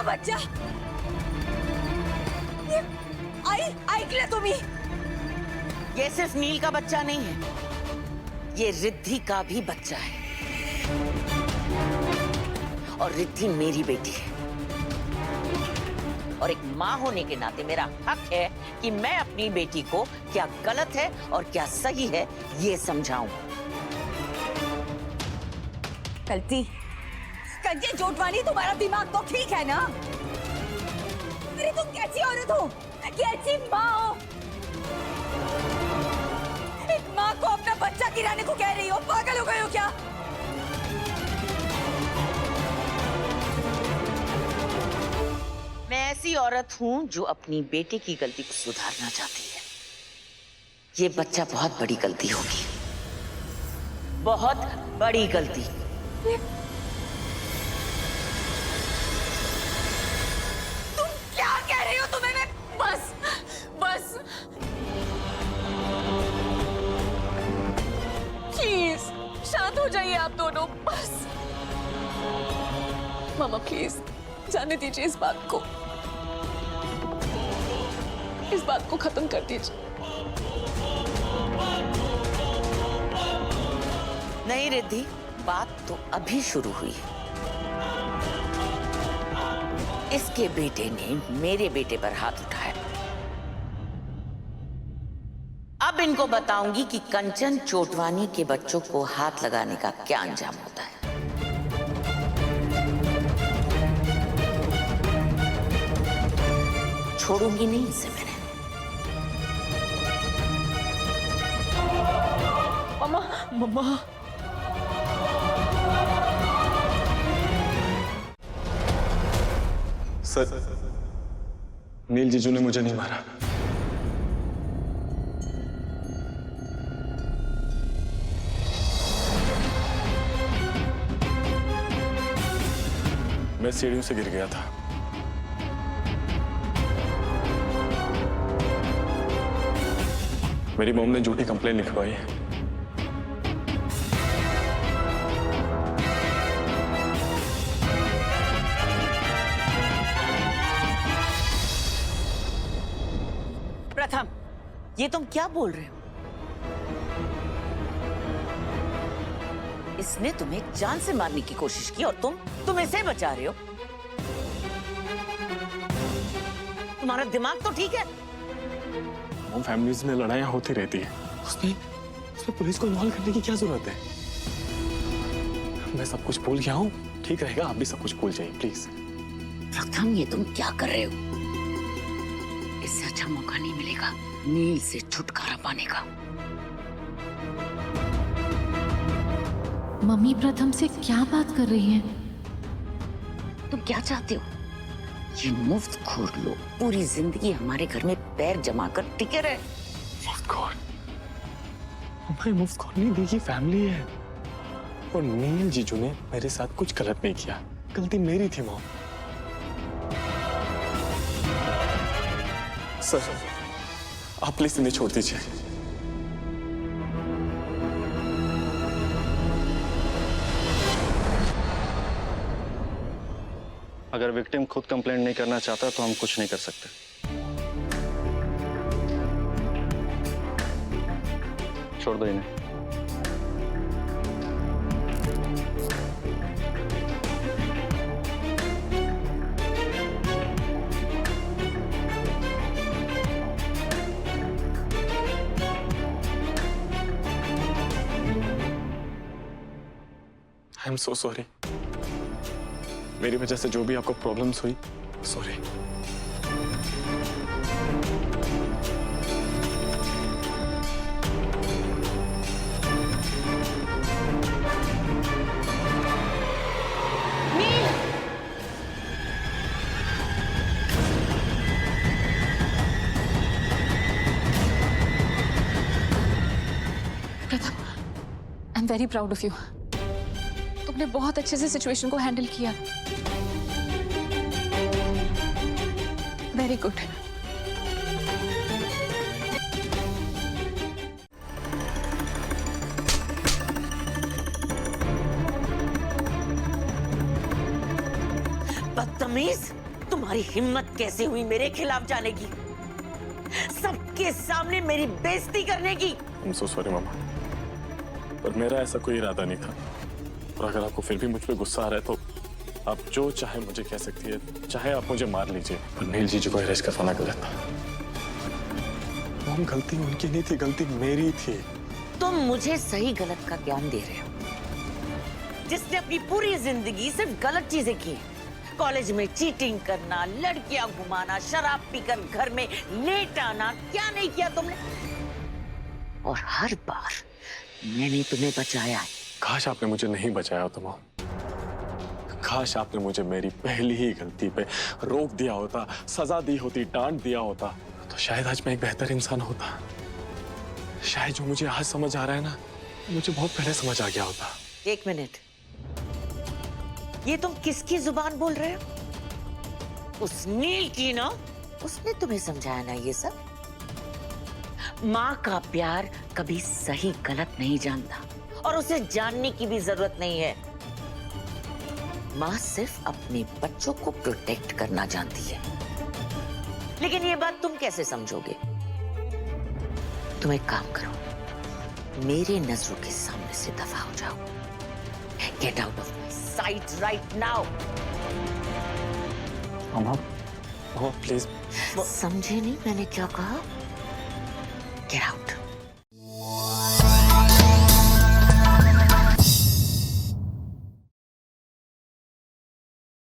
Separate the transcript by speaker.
Speaker 1: बच्चा ऐकलं तुम्ही?
Speaker 2: ये सिर्फ नील का बच्चा नहीं है, ये रिद्धि का भी बच्चा है। और रिद्धि मेरी बेटी है और एक माँ होने के नाते मेरा हक है कि मैं अपनी बेटी को क्या गलत है और क्या सही है ये समझाऊं।
Speaker 1: गलती कंचे जोटवानी, तुम्हारा दिमाग तो ठीक है ना? अरे तुम कैसी औरत हो, कैसी माँ हो? एक माँ को अपना बच्चा गिराने को कह रही हो, पागल हो गए हो क्या?
Speaker 2: मैं ऐसी औरत हूं जो अपनी बेटे की गलती को सुधारना चाहती है। ये बच्चा बहुत बड़ी गलती होगी, बहुत बड़ी गलती।
Speaker 1: तुम क्या कह रही हो? तुम्हें मैं बस बस प्लीज शांत हो जाइए आप दोनों, बस। मामा प्लीज जाने दीजिए इस बात को, इस बात को खत्म कर दीजिए।
Speaker 2: नहीं रिद्धि, बात तो अभी शुरू हुई है। इसके बेटे ने मेरे बेटे पर हाथ उठाया। अब इनको बताऊंगी कि कंचन चोटवानी के बच्चों को हाथ लगाने का क्या अंजाम होता है। छोड़ूंगी नहीं इसे मैंने।
Speaker 1: मम्मा मम्मा
Speaker 3: सर, नील जीजू ने मुझे नहीं मारा। मैं सीढ़ियों से गिर गया था। मेरी मॉम ने झूठी कंप्लेन लिखवाई है।
Speaker 2: प्रथम, ये तुम क्या बोल रहे हो? इसने तुम्हें जान से मारने की कोशिश की और तुम इसे बचा रहे हो? तुम्हारा दिमाग तो ठीक है?
Speaker 3: मॉम, फैमिलीज में लड़ाइयां होती रहती है। उसने पुलिस को इन्वॉल्व करने की क्या जरूरत है? मैं सब कुछ भूल गया हूँ, ठीक रहेगा। आप भी सब कुछ भूल जाइए प्लीज।
Speaker 2: प्रथम, ये तुम क्या कर रहे हो? इससे अच्छा मौका नहीं मिलेगा नील से छुटकारा पाने का।
Speaker 4: मम्मी प्रथम से क्या बात कर रही हैं?
Speaker 2: तुम क्या चाहते हो? ये मुफ्तखोर लोग पूरी जिंदगी हमारे घर में पैर जमाकर टिके रहे।
Speaker 3: मुफ्तखोर? हमारी मुफ्तखोर नहीं, देखिए फैमिली है। और नील जीजू ने मेरे साथ कुछ गलत नहीं किया, गलती मेरी थी मॉम। सर, आप प्लीज इन्हें छोड़ दीजिए।
Speaker 5: अगर विक्टिम खुद कंप्लेंट नहीं करना चाहता तो हम कुछ नहीं कर सकते। छोड़ दो इन्हें।
Speaker 3: I am so sorry. मेरी वजह से जो भी आपको प्रॉब्लम्स हुई, सॉरी।
Speaker 4: प्रथम, I am very proud of you. तुमने बहुत अच्छे से सिचुएशन को हैंडल किया। Very good.
Speaker 2: बदतमीज, तुम्हारी हिम्मत कैसे हुई मेरे खिलाफ जाने की, सबके सामने मेरी बेइज्जती करने की?
Speaker 3: I'm so sorry मामा, पर मेरा ऐसा कोई इरादा नहीं था। और अगर आपको फिर भी मुझ पे गुस्सा आ रहा है तो आप जो चाहे मुझे कह सकती है, चाहे आप मुझे मार लीजिए, पर नील जीजू को अरेस्ट करवाना गलत था। मॉम, गलती उनकी नहीं थी, गलती मेरी थी।
Speaker 2: तुम मुझे सही गलत का ज्ञान दे रहे हो, जिसने अपनी पूरी जिंदगी सिर्फ गलत चीजें की। कॉलेज में चीटिंग करना, लड़कियां घुमाना, शराब पीकर घर में लेट आना, क्या नहीं किया तुमने? और हर बार मैंने तुम्हें बचाया है।
Speaker 3: काश आपने मुझे नहीं बचाया होता मॉम। काश आपने मुझे मेरी पहली ही गलती पे रोक दिया होता, सजा दी होती, डांट दिया होता, तो शायद आज मैं एक बेहतर इंसान होता। शायद जो मुझे आज समझ आ रहा है ना, मुझे बहुत पहले समझ आ गया होता।
Speaker 2: एक मिनट, ये तुम किसकी जुबान बोल रहे हो? उस नील की ना, उसने तुम्हें समझाया ना ये सब? माँ का प्यार कभी सही गलत नहीं जानता, और उसे जानने की भी जरूरत नहीं है। माँ सिर्फ अपने बच्चों को प्रोटेक्ट करना जानती है। लेकिन ये बात तुम कैसे समझोगे? तुम एक काम करो, मेरे नजरों के सामने से दफा हो जाओ। Get out of my site right now.
Speaker 3: Mama, please.
Speaker 2: समझे नहीं मैंने क्या कहा? Get out.